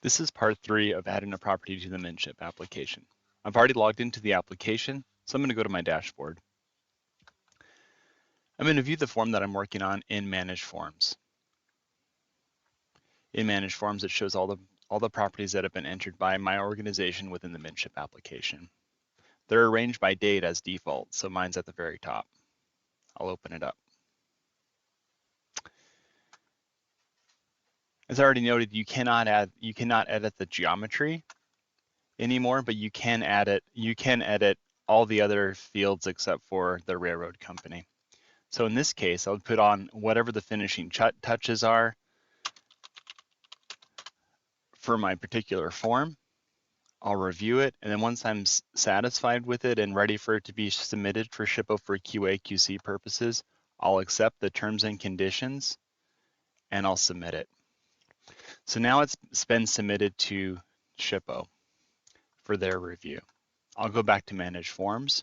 This is part 3 of adding a property to the MnSHIP application. I've already logged into the application, so I'm going to go to my dashboard. I'm going to view the form that I'm working on in Manage Forms. In Manage Forms, it shows all the properties that have been entered by my organization within the MnSHIP application. They're arranged by date as default, so mine's at the very top. I'll open it up. As I already noted, you cannot edit the geometry anymore, but you can edit all the other fields except for the railroad company. So in this case, I would put on whatever the finishing touches are for my particular form. I'll review it, and then once I'm satisfied with it and ready for it to be submitted for SHPO for QA/QC purposes, I'll accept the terms and conditions and I'll submit it. So now it's been submitted to SHPO for their review. I'll go back to Manage Forms.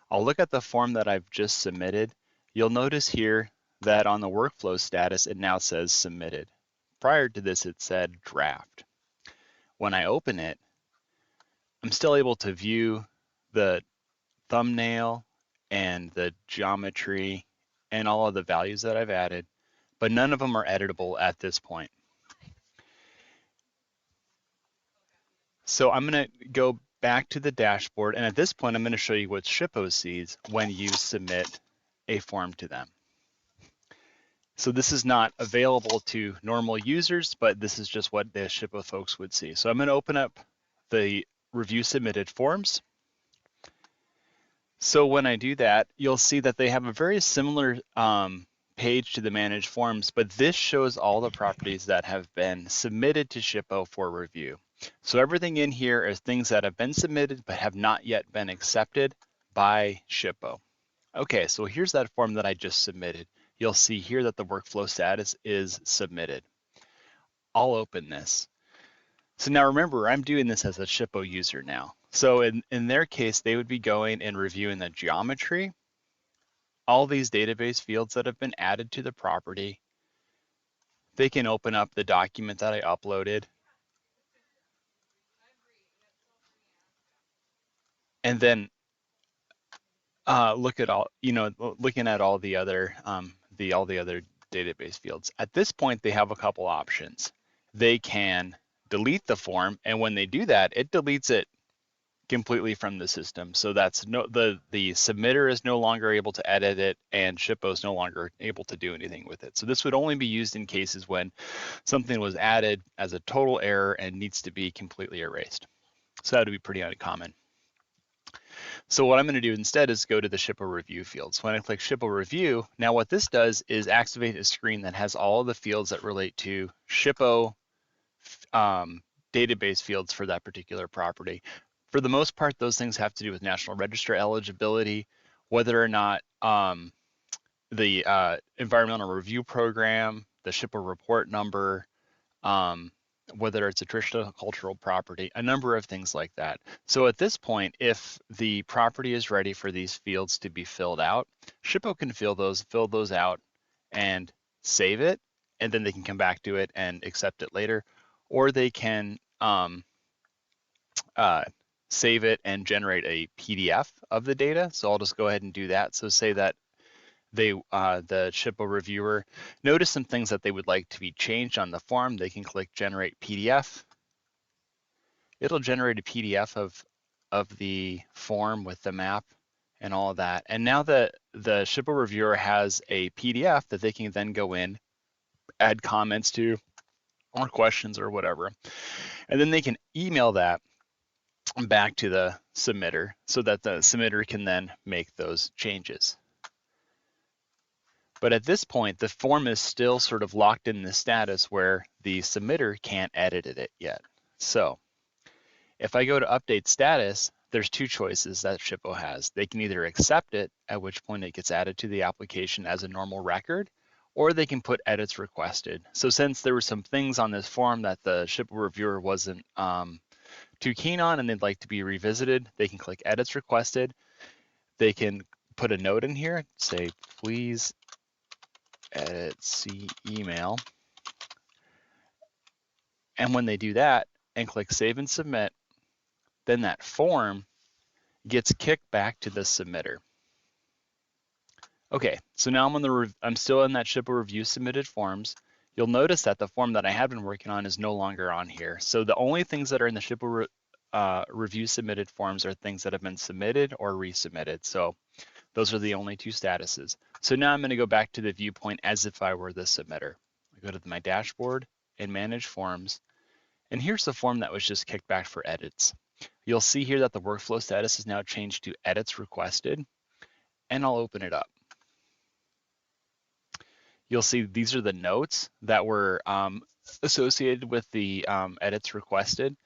I'll look at the form that I've just submitted. You'll notice here that on the workflow status, it now says submitted. Prior to this, it said draft. When I open it, I'm still able to view the thumbnail and the geometry and all of the values that I've added, but none of them are editable at this point. So I'm going to go back to the dashboard, and at this point, I'm going to show you what SHPO sees when you submit a form to them. So this is not available to normal users, but this is just what the SHPO folks would see. So I'm going to open up the review submitted forms. So when I do that, you'll see that they have a very similar page to the managed forms, but this shows all the properties that have been submitted to SHPO for review. So everything in here is things that have been submitted but have not yet been accepted by SHPO. Okay, so here's that form that I just submitted. You'll see here that the workflow status is submitted. I'll open this. So now remember, I'm doing this as a SHPO user now. So in their case, they would be going and reviewing the geometry, all these database fields that have been added to the property. They can open up the document that I uploaded. And then look at all, looking at all the other database fields. At this point, they have a couple options. They can delete the form, and when they do that, it deletes it completely from the system. So that's the submitter is no longer able to edit it, and SHPO is no longer able to do anything with it. So this would only be used in cases when something was added as a total error and needs to be completely erased. So that would be pretty uncommon. So what I'm going to do instead is go to the SHPO review fields. When I click SHPO review, now what this does is activate a screen that has all of the fields that relate to SHPO database fields for that particular property. For the most part, those things have to do with National Register eligibility, whether or not the environmental review program, the SHPO report number, whether it's a traditional cultural property, a number of things like that. So at this point, if the property is ready for these fields to be filled out, SHPO can fill those out and save it, and then they can come back to it and accept it later, or they can save it and generate a PDF of the data. So I'll just go ahead and do that. So say that the SHPO reviewer noticed some things that they would like to be changed on the form. They can click generate PDF. It'll generate a PDF of the form with the map and all of that. And now the SHPO reviewer has a PDF that they can then go in, add comments to, or questions or whatever. And then they can email that back to the submitter so that the submitter can then make those changes. But at this point, the form is still sort of locked in the status where the submitter can't edit it yet. So if I go to update status, there's two choices that SHPO has. They can either accept it, at which point it gets added to the application as a normal record, or they can put edits requested. So since there were some things on this form that the SHPO reviewer wasn't too keen on and they'd like to be revisited, they can click edits requested. They can put a note in here, say, please edit, see email. And when they do that and click Save and Submit, then that form gets kicked back to the submitter. Okay, so now I'm still in that SHPO review submitted forms. You'll notice that the form that I had been working on is no longer on here. So the only things that are in the SHPO review submitted forms are things that have been submitted or resubmitted. So those are the only two statuses. So now I'm going to go back to the viewpoint as if I were the submitter. I go to my dashboard and manage forms. And here's the form that was just kicked back for edits. You'll see here that the workflow status is now changed to edits requested, and I'll open it up. You'll see these are the notes that were associated with the edits requested.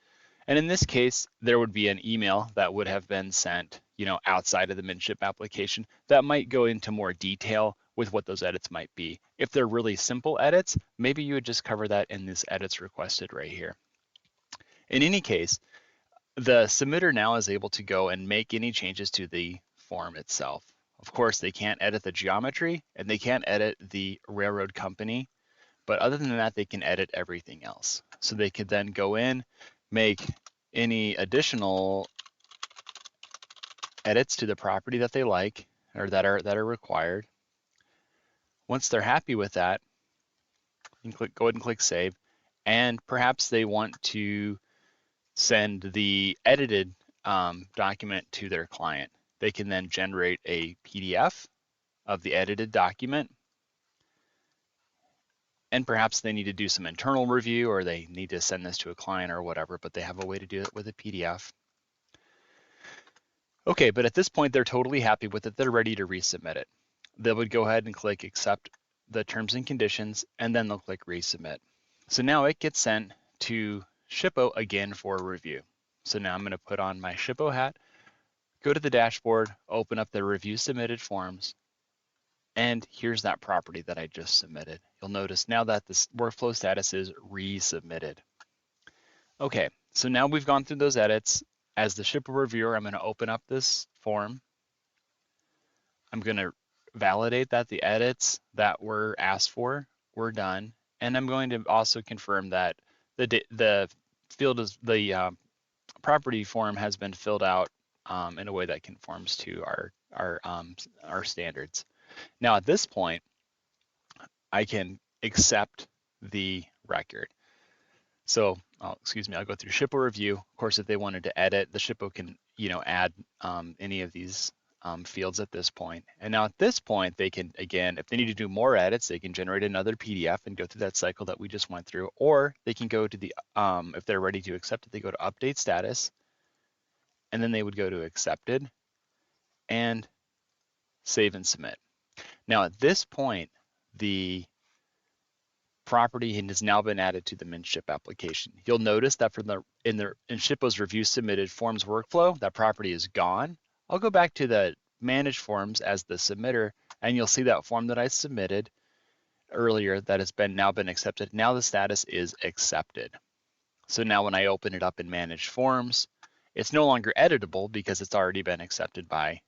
And in this case, there would be an email that would have been sent, outside of the MnSHIP application that might go into more detail with what those edits might be. If they're really simple edits, maybe you would just cover that in this edits requested right here. In any case, the submitter now is able to go and make any changes to the form itself. Of course, they can't edit the geometry and they can't edit the railroad company, but other than that, they can edit everything else. So they could then go in, make any additional edits to the property that they like or that are required. Once they're happy with that, you can go ahead and click Save, and perhaps they want to send the edited document to their client. They can then generate a PDF of the edited document, and perhaps they need to do some internal review or they need to send this to a client or whatever, but they have a way to do it with a PDF. Okay, but at this point, they're totally happy with it. They're ready to resubmit it. They would go ahead and click Accept the terms and conditions, and then they'll click Resubmit. So now it gets sent to SHPO again for review. So now I'm going to put on my SHPO hat, go to the dashboard, open up the review submitted forms, and here's that property that I just submitted. You'll notice now that this workflow status is resubmitted. Okay, so now we've gone through those edits. As the SHPO reviewer, I'm going to open up this form. I'm going to validate that the edits that were asked for were done, and I'm going to also confirm that the field is the property form has been filled out in a way that conforms to our standards. Now at this point, I can accept the record. So, excuse me, I'll go through SHPO review. Of course, if they wanted to edit, the SHPO can, add any of these fields at this point. And now at this point, they can, again, if they need to do more edits, they can generate another PDF and go through that cycle that we just went through, or they can go to the, if they're ready to accept it, they go to update status, and then they would go to accepted and save and submit. Now at this point, the property has now been added to the MnSHIP application. You'll notice that in SHPO's review submitted forms workflow, that property is gone. I'll go back to the manage forms as the submitter, and you'll see that form that I submitted earlier that has now been accepted. Now the status is accepted. So now when I open it up in manage forms, it's no longer editable because it's already been accepted by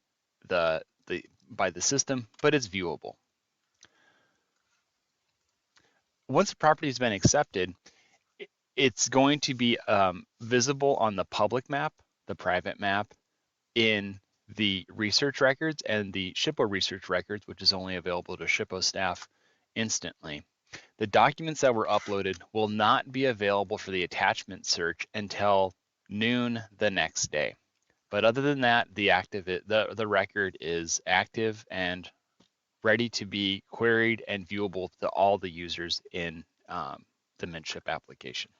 the system, but it's viewable. Once the property has been accepted, it's going to be visible on the public map, the private map, in the research records and the SHPO research records, which is only available to SHPO staff instantly. The documents that were uploaded will not be available for the attachment search until noon the next day. But other than that, the record is active and ready to be queried and viewable to all the users in the MnSHIP application.